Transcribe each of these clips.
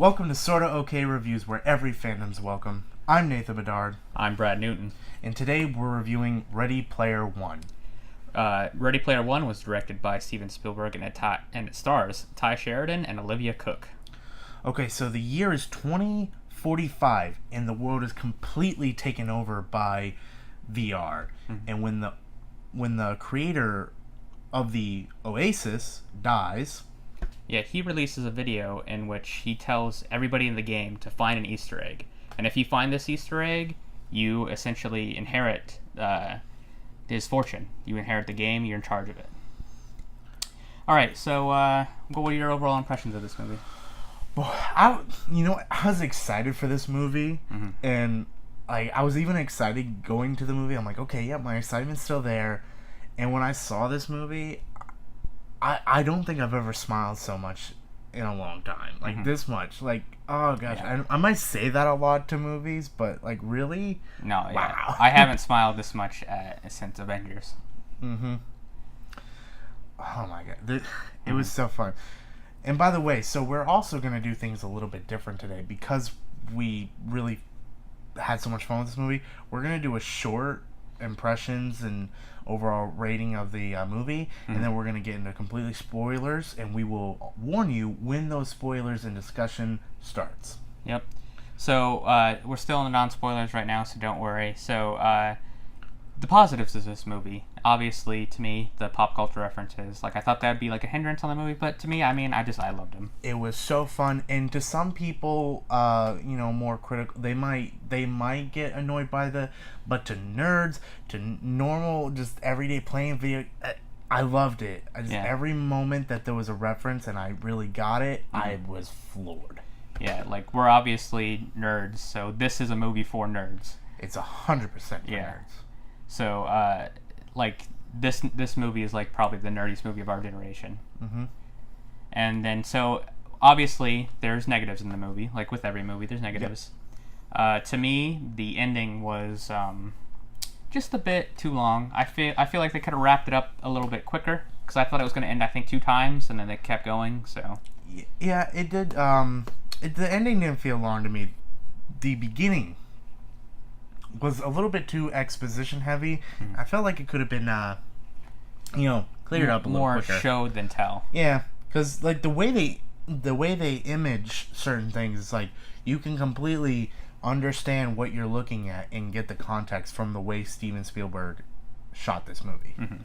Welcome to SortaOkay Reviews, where every fandom's welcome. I'm Nathan Bedard. I'm Brad Newton. And today we're reviewing Ready Player One. Ready Player One was directed by Steven Spielberg and it stars Ty Sheridan and Olivia Cooke. Okay, so the year is 2045, and the world is completely taken over by VR. Mm-hmm. And when the creator of the Oasis dies... Yeah, he releases a video in which he tells everybody in the game to find an Easter egg. And if you find this Easter egg, you essentially inherit his fortune. You inherit the game, you're in charge of it. Alright, so what were your overall impressions of this movie? Well, I was excited for this movie, mm-hmm. and I was even excited going to the movie. I'm like, okay, yeah, my excitement's still there. And when I saw this movie, I don't think I've ever smiled so much in a long time. Like, mm-hmm. this much. Like, oh, gosh. Yeah. I might say that a lot to movies, but, like, really? No, wow. Yeah. I haven't smiled this much since Avengers. Mm-hmm. Oh, my God. It was so fun. And by the way, so we're also going to do things a little bit different today because we really had so much fun with this movie. We're going to do a short impressions and overall rating of the movie, mm-hmm. and then we're going to get into completely spoilers, and we will warn you when those spoilers and discussion starts. Yep. So we're still in the non-spoilers right now, so don't worry. So the positives of this movie, obviously, to me, the pop culture references. Like, I thought that would be like a hindrance on the movie, but to me, I loved them. It was so fun, and to some people, more critical, they might get annoyed by but to nerds, to normal, just everyday playing video, I loved it. Every moment that there was a reference and I really got it, mm-hmm. I was floored. Yeah, like, we're obviously nerds, so this is a movie for nerds. It's 100% for nerds. So, this movie is, like, probably the nerdiest movie of our generation. Mm-hmm. And then, so, obviously, there's negatives in the movie. Like, with every movie, there's negatives. Yep. To me, the ending was just a bit too long. I feel like they could have wrapped it up a little bit quicker, because I thought it was going to end, I think, 2 times, and then they kept going, so... Yeah, it did, the ending didn't feel long to me. The beginning was a little bit too exposition heavy. Mm-hmm. I felt like it could have been, cleared up a little quicker. More show than tell. Yeah, because like the way they image certain things, it's like you can completely understand what you're looking at and get the context from the way Steven Spielberg shot this movie. Mm-hmm.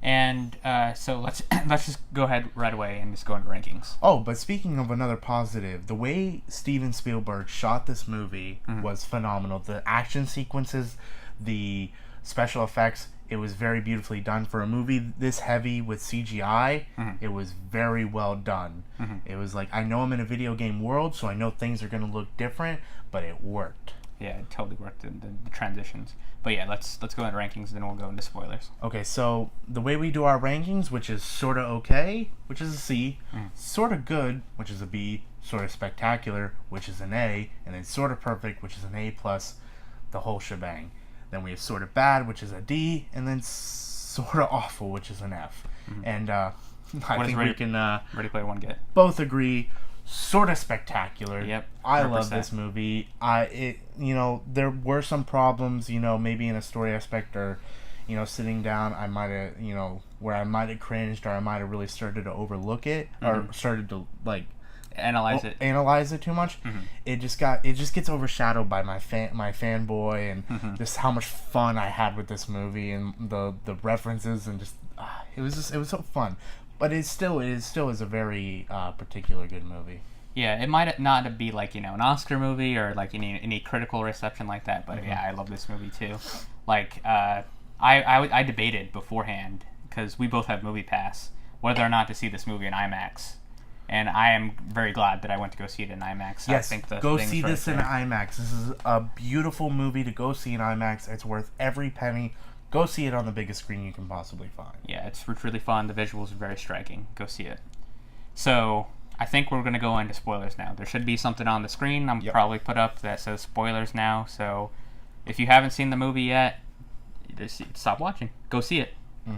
And so let's just go ahead right away and just go into rankings. Oh, but speaking of another positive, the way Steven Spielberg shot this movie mm-hmm. was phenomenal. The action sequences, the special effects, it was very beautifully done. For a movie this heavy with CGI, mm-hmm. it was very well done. Mm-hmm. It was like, I know I'm in a video game world, so I know things are going to look different, but it worked. Yeah, it totally worked, the transitions. But yeah, let's go into rankings, then we'll go into spoilers. Okay, so the way we do our rankings, which is sorta okay, which is a C, sorta good, which is a B, sorta spectacular, which is an A, and then sorta perfect, which is an A+, the whole shebang. Then we have sorta bad, which is a D, and then sorta awful, which is an F. Mm-hmm. And I think we can Ready Player One get both agree. Sort of spectacular. Yep. 100%. I love this movie. There were some problems, maybe in a story aspect or, sitting down, I might have, where I might have cringed or I might have really started to overlook it mm-hmm. or started to analyze it too much. Mm-hmm. It just gets overshadowed by my fanboy and mm-hmm. just how much fun I had with this movie and the references and just it was so fun. But it still is a very particular good movie. Yeah, it might not be like, an Oscar movie or like any critical reception like that, but mm-hmm. yeah, I love this movie too. Like, I debated beforehand, because we both have Movie Pass, whether or not to see this movie in IMAX. And I am very glad that I went to go see it in IMAX. Yes, go see this in IMAX. This is a beautiful movie to go see in IMAX. It's worth every penny. Go see it on the biggest screen you can possibly find. Yeah, it's really fun. The visuals are very striking. Go see it. So, I think we're going to go into spoilers now. There should be something on the screen I'm probably put up that says spoilers now. So, if you haven't seen the movie yet, just stop watching. Go see it.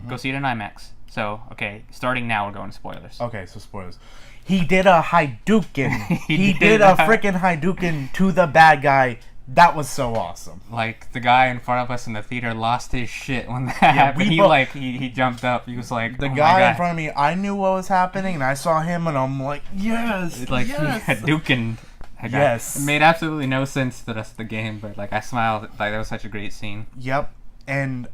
Go see it in IMAX. So, okay, starting now, we're going to spoilers. Okay, so spoilers. He did a Hadouken. he did a that. freaking Hadouken to the bad guy. That was so awesome. Like, the guy in front of us in the theater lost his shit when that happened. He jumped up. He was like, the oh guy in front of me, I knew what was happening, and I saw him, and I'm like, yes, It's like, yes. Hadouken. Yes. It made absolutely no sense to the rest of the game, but, like, I smiled. Like, that was such a great scene. Yep. And,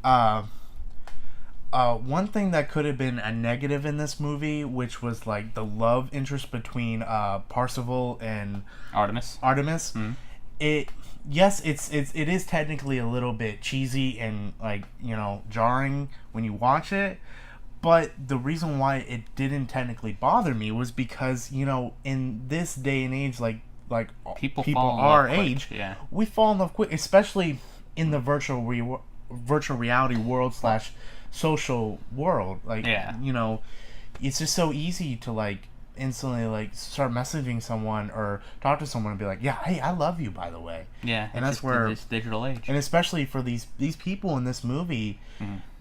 one thing that could have been a negative in this movie, which was, like, the love interest between, Parsifal and Artemis. Mm-hmm. It is technically a little bit cheesy and, like, you know, jarring when you watch it, but the reason why it didn't technically bother me was because, you know, in this day and age, like people our age, yeah, we fall in love quick, especially in the virtual reality world / social world. Like, yeah, you know, it's just so easy to, like, instantly, like, start messaging someone or talk to someone and be like, yeah, hey, I love you, by the way. Yeah, and that's where this digital age, and especially for these people in this movie,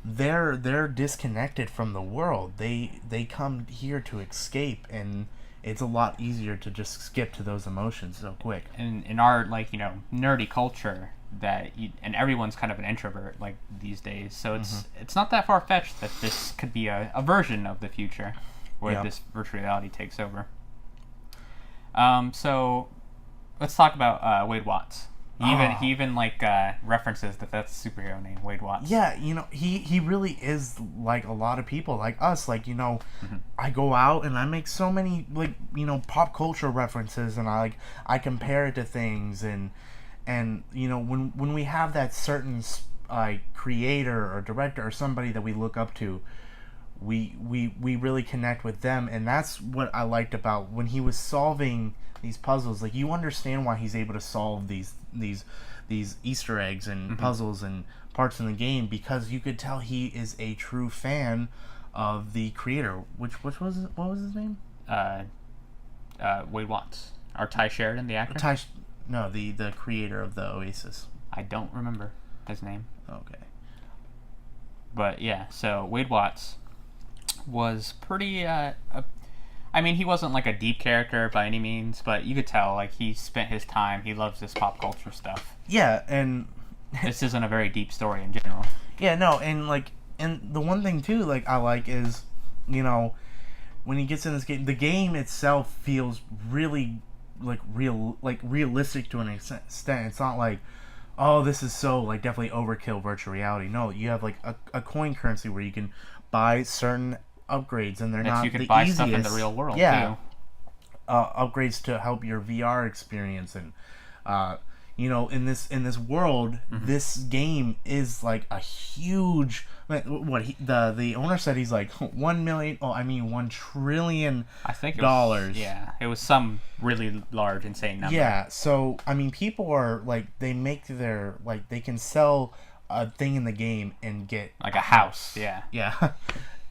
they're disconnected from the world. They come here to escape, and it's a lot easier to just skip to those emotions so quick. And in our, like, you know, nerdy culture, and everyone's kind of an introvert, like, these days, so it's not that far-fetched that this could be a version of the future where this virtual reality takes over. So let's talk about Wade Watts. He even like references that's a superhero name, Wade Watts. Yeah, you know, he really is like a lot of people like us. Like, you know, I go out and I make so many, like, you know, pop culture references, and I compare it to things, and you know, when we have that certain creator or director or somebody that we look up to, we really connect with them. And that's what I liked about when he was solving these puzzles. Like, you understand why he's able to solve these Easter eggs and puzzles and parts in the game, because you could tell he is a true fan of the creator. Which was it? What was his name? Wade Watts, or Ty Sheridan, the actor. The creator of the Oasis. I don't remember his name. Okay. But yeah, so Wade Watts was pretty. I mean, he wasn't like a deep character by any means, but you could tell, like, he spent his time. He loves this pop culture stuff. Yeah, and this isn't a very deep story in general. Yeah, no, and the one thing too, like, I like is, you know, when he gets in this game, the game itself feels really realistic to an extent. It's not like, oh, this is so, like, definitely overkill virtual reality. No, you have, like, a coin currency where you can buy certain upgrades, and they're not the easiest. You can buy stuff in the real world, yeah, too. Upgrades to help your VR experience, and you know, in this world, this game is like a huge. The owner said he's like $1 trillion. I think dollars. Yeah, it was some really large, insane number. Yeah, so I mean, people are like, they can sell a thing in the game and get like a house. Yeah. Yeah.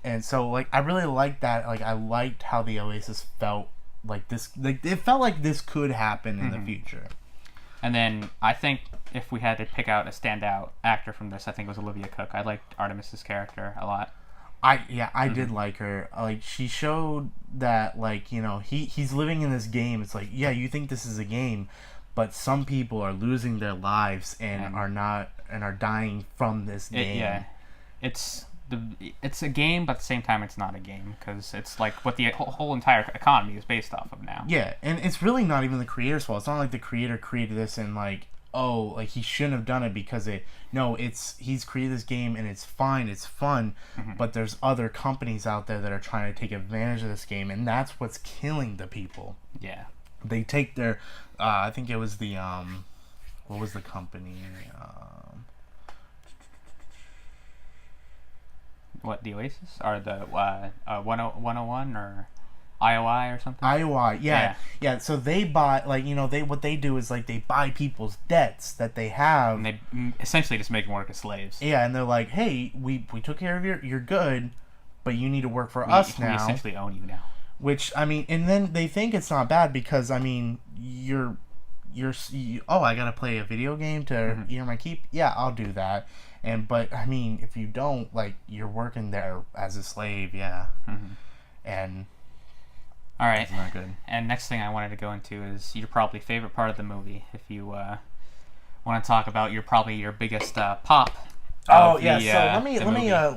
And so, like, I really liked that. Like, I liked how the Oasis felt like this. Like, it felt like this could happen in the future. And then I think if we had to pick out a standout actor from this, I think it was Olivia Cooke. I liked Artemis's character a lot. I did like her. Like, she showed that, like, you know, he's living in this game. It's like, yeah, you think this is a game, but some people are losing their lives and are dying from this game. It's a game, but at the same time, it's not a game, because it's like what the whole entire economy is based off of now. Yeah, and it's really not even the creator's fault. It's not like the creator created this and, like, oh, like, he shouldn't have done it because he's created this game and it's fine, it's fun, but there's other companies out there that are trying to take advantage of this game, and that's what's killing the people. Yeah. They take their, I think it was the, what was the company? What, the Oasis? Or the 101 or IOI or something? IOI, yeah. So they buy, like, you know, what they do is, like, they buy people's debts that they have. And they essentially just make them work as slaves. Yeah, and they're like, hey, we took care of you're good, but you need to work for us now. We essentially own you now. Which, I mean, and then they think it's not bad because, I mean, I gotta play a video game to earn my keep. Yeah, I'll do that. But I mean, if you don't, like, you're working there as a slave, yeah. And all right, it's not good. And next thing I wanted to go into is your probably favorite part of the movie. If you want to talk about your biggest pop. Oh yeah, so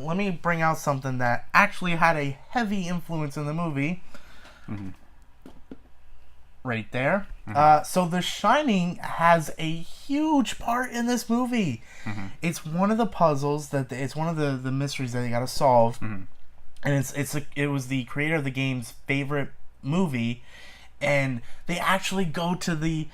let me bring out something that actually had a heavy influence in the movie. Right there. So The Shining has a huge part in this movie. It's one of the puzzles it's one of the mysteries that they got to solve, and it was the creator of the game's favorite movie. And they actually go to the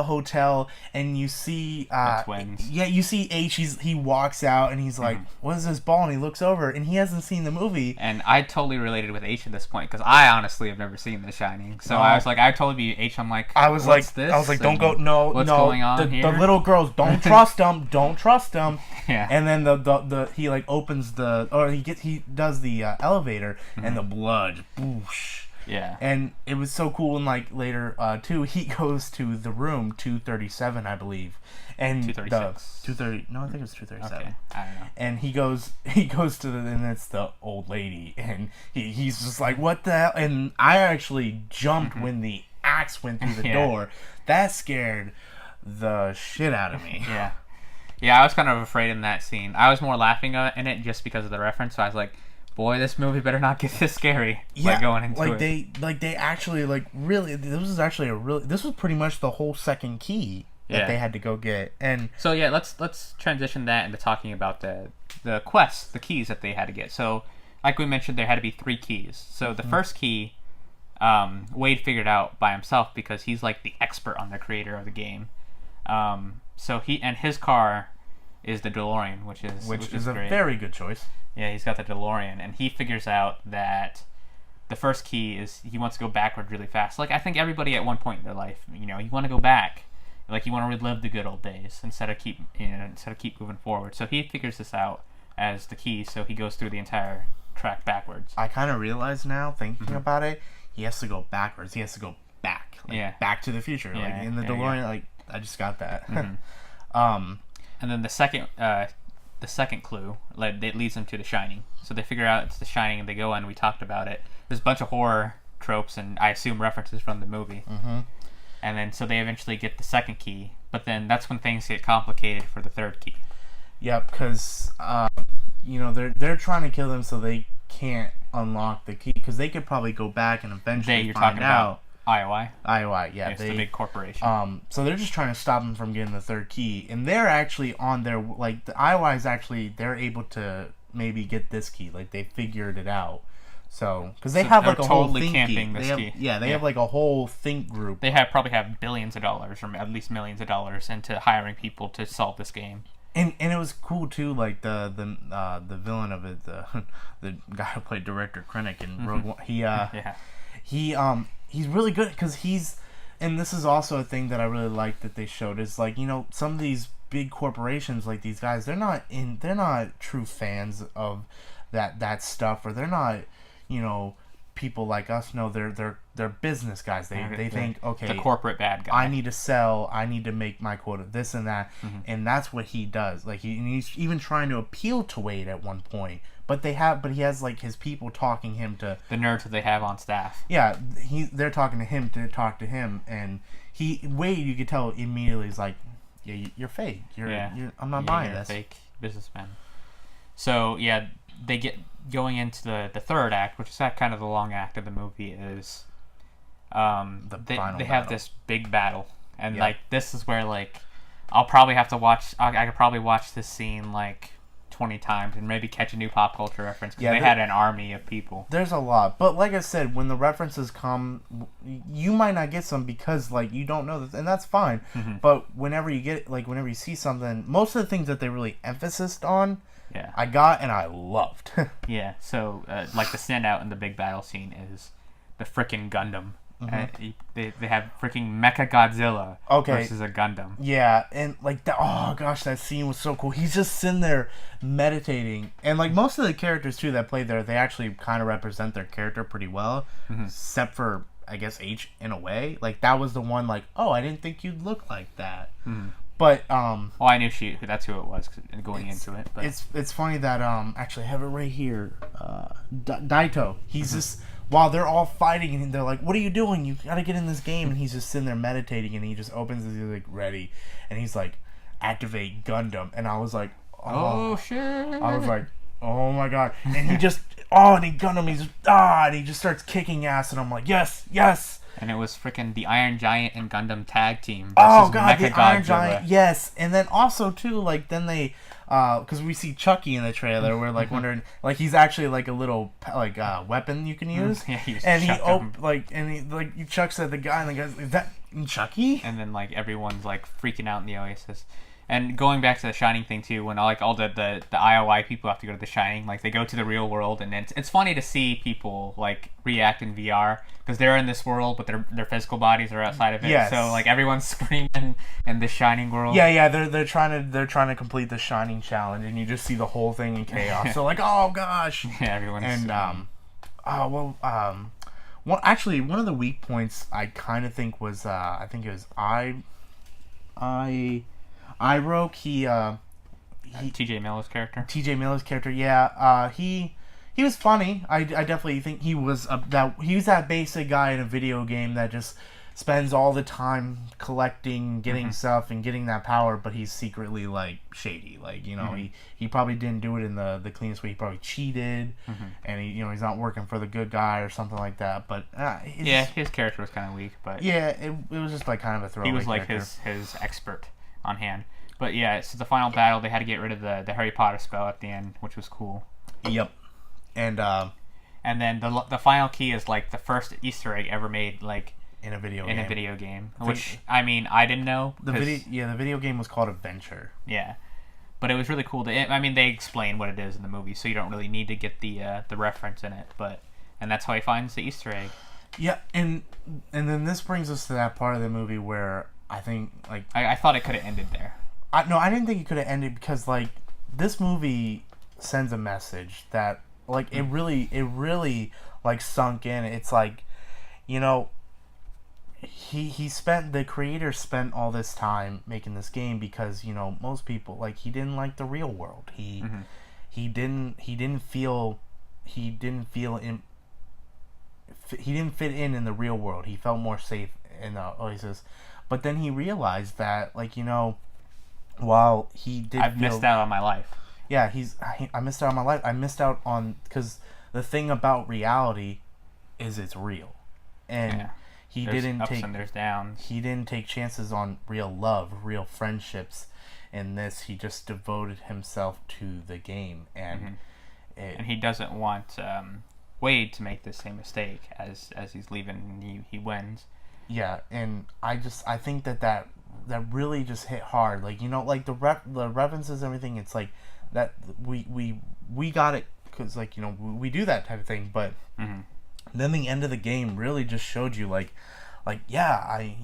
hotel, and you see twins. Yeah, you see H. He walks out, and he's like, "What is this ball?" And he looks over, and he hasn't seen the movie. And I totally related with H at this point because I honestly have never seen The Shining. So I was like, I told you H. I'm like, what's this? I was like, don't go. No, what's no. going on here? The little girls, don't trust them. Don't trust them. Yeah. And then the he like opens he does the elevator, and the blood, boosh. Yeah. And it was so cool, and like later too, he goes to the room 237, I believe. And 236. 230. No, I think it was 237. Okay. I don't know. And he goes to and it's the old lady, and he's just like, what the hell? And I actually jumped when the axe went through the door. That scared the shit out of me. Yeah. Yeah, I was kind of afraid in that scene. I was more laughing in it just because of the reference. So I was like, boy, this movie better not get this scary. Yeah, going into it. They actually really, this was pretty much the whole second key that they had to go get. And so yeah, let's transition that into talking about the quests, the keys that they had to get. So like we mentioned, there had to be 3 keys. So the first key, Wade figured out by himself because he's like the expert on the creator of the game. So his car is the DeLorean, which is a great. Very good choice. Yeah, he's got the DeLorean, and he figures out that the first key is he wants to go backward really fast. Like, I think everybody at one point in their life, you want to go back. Like, you want to relive the good old days instead of keep moving forward. So he figures this out as the key, so he goes through the entire track backwards. I kind of realize now, thinking about it, he has to go backwards. He has to go back. Back to the future. Yeah, like, in the DeLorean, like, I just got that. And then the second clue it leads them to The Shining. So they figure out it's The Shining, and they go in. We talked about it. There's a bunch of horror tropes, and I assume references from the movie. And then so they eventually get the second key, but then that's when things get complicated for the third key. Yep, because they're trying to kill them, so they can't unlock the key, because they could probably go back and eventually find out. IOI? IOI, yeah. It's the big corporation. So they're just trying to stop them from getting the third key. And they're actually on their, like, the IOI is actually, they're able to maybe get this key. Like, they figured it out. So, because they have, like, a whole think camping key. This key. Yeah, they have, like, a whole think group. They probably have billions of dollars, or at least millions of dollars, into hiring people to solve this game. And it was cool, too, like, the villain of it, the guy who played Director Krennic in Rogue One, he's really good because and this is also a thing that I really like that they showed is, like, some of these big corporations, like these guys, they're not true fans of that stuff, or they're not, people like us. No, they're business guys. They think, okay, the corporate bad guy. I need to sell. I need to make my quota. This and that, and that's what he does. Like he's even trying to appeal to Wade at one point. But he has like his people talking him to the nerds that they have on staff. Yeah, they're talking to him to talk to him, and Wade, you could tell immediately is like, yeah, you're fake. I'm not buying this. Fake businessman. So yeah, they get going into the third act, which is kind of the long act of the movie. Is they have this big battle, and like this is where like I'll probably have to watch. I could probably watch this scene like 20 times and maybe catch a new pop culture reference because they had an army of people. There's a lot, but like I said, when the references come, you might not get some because like you don't know this, and that's fine. But whenever you see something, most of the things that they really emphasized on, I got and I loved. Yeah, so like the standout in the big battle scene is the frickin' Gundam. They have freaking Mecha Godzilla versus a Gundam. Yeah, and like that. Oh gosh, that scene was so cool. He's just sitting there meditating, and like most of the characters too that play there, they actually kind of represent their character pretty well, except for I guess H in a way. Like that was the one like, oh, I didn't think you'd look like that. But Well, I knew that's who it was going into it. But it's funny that actually I have it right here. Daito, he's just while they're all fighting and they're like, "What are you doing? You gotta get in this game." And he's just sitting there meditating, and he just opens his, he's like, "Ready," and he's like, "Activate Gundam," and I was like, oh shit! I was like, "Oh my god!" And he just and he Gundam, and he just starts kicking ass, and I'm like, "Yes, yes." And it was freaking the Iron Giant and Gundam tag team. Oh god, the Iron Godzilla. Giant, yes. And then also too, like then they, because we see Chucky in the trailer, we're like wondering, like he's actually like a little like weapon you can use, Yeah, and he chucks at the guy, and the guy's, is that Chucky? And then like everyone's like freaking out in the Oasis. And going back to the Shining thing too, when all the IOI people have to go to the Shining, like they go to the real world, and it's funny to see people like react in VR because they're in this world, but their physical bodies are outside of it. Yes. So like everyone's screaming in the Shining world. Yeah, they're trying to complete the Shining challenge, and you just see the whole thing in chaos. So like, oh gosh. Yeah, everyone's. And actually, one of the weak points I kind of think was I think it was Iroke, T.J. Miller's character. T.J. Miller's character, yeah. He was funny. I definitely think he was that basic guy in a video game that just spends all the time collecting, getting stuff, and getting that power, but he's secretly like shady. Like, you know, he probably didn't do it in the cleanest way. He probably cheated, and he's not working for the good guy or something like that. But his character was kind of weak, but yeah, it was just like kind of a throwaway. He was like character. his expert on hand. But yeah, so the final battle, they had to get rid of the Harry Potter spell at the end, which was cool. Yep. And then the final key is like the first Easter egg ever made, like in a video game, which I mean I didn't know. The video game was called Adventure. Yeah, but it was really cool. They explain what it is in the movie, so you don't really need to get the reference in it. And that's how he finds the Easter egg. Yeah, and then this brings us to that part of the movie where I think like I thought it could have ended there. I didn't think it could have ended because like this movie sends a message that like it really like sunk in. It's like, you know, the creator spent all this time making this game because, you know, most people, like, he didn't like the real world. He didn't fit in the real world. He felt more safe in the Oasis. But then he realized that, like, you know, while he did I've missed out on my life. Yeah, I missed out on my life. I missed out on, because the thing about reality is it's real. And he didn't ups and there's downs. He didn't take chances on real love, real friendships. In this, he just devoted himself to the game. And and he doesn't want Wade to make the same mistake as he's leaving and he wins. Yeah, and I think that really just hit hard. Like, you know, like the references and everything, it's like that we got it because, like, you know, we do that type of thing, but then the end of the game really just showed you like yeah, I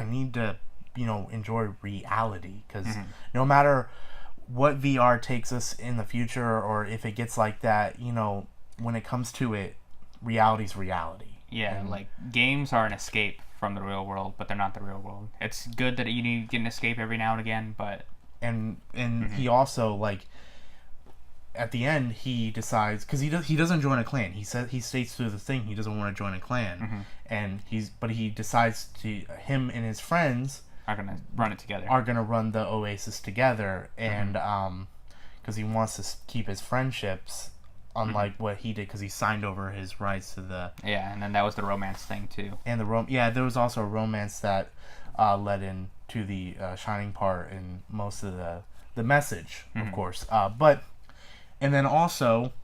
need to, you know, enjoy reality, because no matter what VR takes us in the future, or if it gets like that, you know, when it comes to it, reality's reality. Yeah, and like games are an escape from the real world, but they're not the real world. It's good that you need to get an escape every now and again, but and he also, like, at the end he decides, because he doesn't join a clan. He states through the thing he doesn't want to join a clan, and he decides him and his friends are gonna run it together. Are gonna run the Oasis together, and because he wants to keep his friendships. Unlike what he did, because he signed over his rights to the... Yeah, and then that was the romance thing, too. And there was also a romance that led into the Shining part and most of the message, of course. And then also,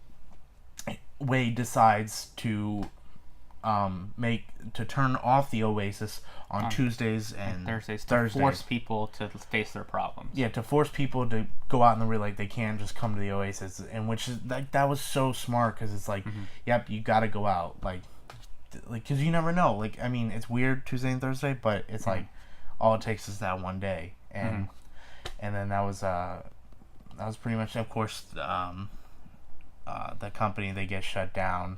Wade decides to turn off the Oasis on Tuesdays and Thursdays to force people to face their problems. Yeah, to force people to go out in the real, like, they can't just come to the Oasis, and which is like, that was so smart, because it's like, yep, you got to go out, like, because you never know. Like, I mean, it's weird Tuesday and Thursday, but it's like all it takes is that one day, and then that was pretty much, of course, the company, they get shut down.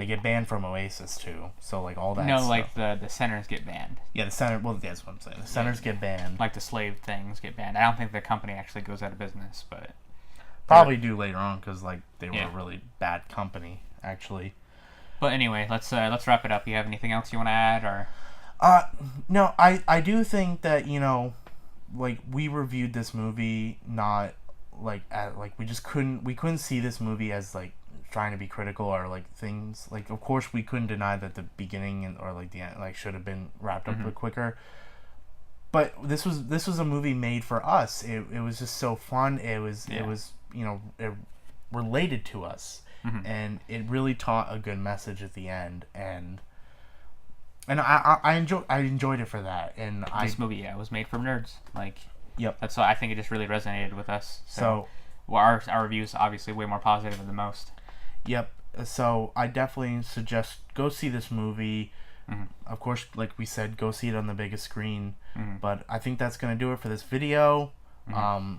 They get banned from Oasis too. So like all that. No, stuff. like the centers get banned. Yeah, the center. Well, that's what I'm saying. The centers get banned. Like the slave things get banned. I don't think the company actually goes out of business, but probably do later on because like they were Yeah. a really bad company actually. But anyway, let's wrap it up. You have anything else you want to add, or? No, I do think that, you know, like we reviewed this movie not like at like we couldn't see this movie as like trying to be critical or like things like, of course we couldn't deny that the beginning or like the end like should have been wrapped up a bit quicker. But this was a movie made for us. It was just so fun. It was you know, it related to us, and it really taught a good message at the end, and I enjoyed it for that. And This movie, was made for nerds. Like, Yep. that's why I think it just really resonated with us. So well, our reviews obviously way more positive than the most. Yep. So I definitely suggest go see this movie. Of course, like we said, go see it on the biggest screen. But I think that's going to do it for this video.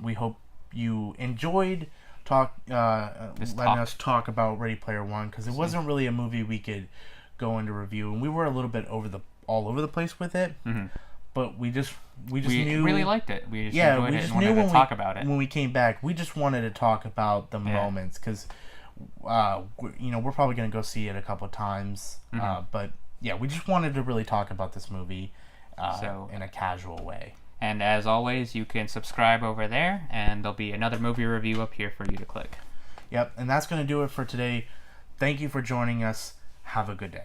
We hope you enjoyed letting us talk about Ready Player One, because it wasn't really a movie we could go into review, and we were a little bit all over the place with it. But we knew really liked it. We just enjoyed it and wanted to talk about it. When we came back, we just wanted to talk about the moments, because you know, we're probably going to go see it a couple of times. But yeah, we just wanted to really talk about this movie in a casual way. And as always, you can subscribe over there, and there'll be another movie review up here for you to click. Yep, and that's going to do it for today. Thank you for joining us. Have a good day.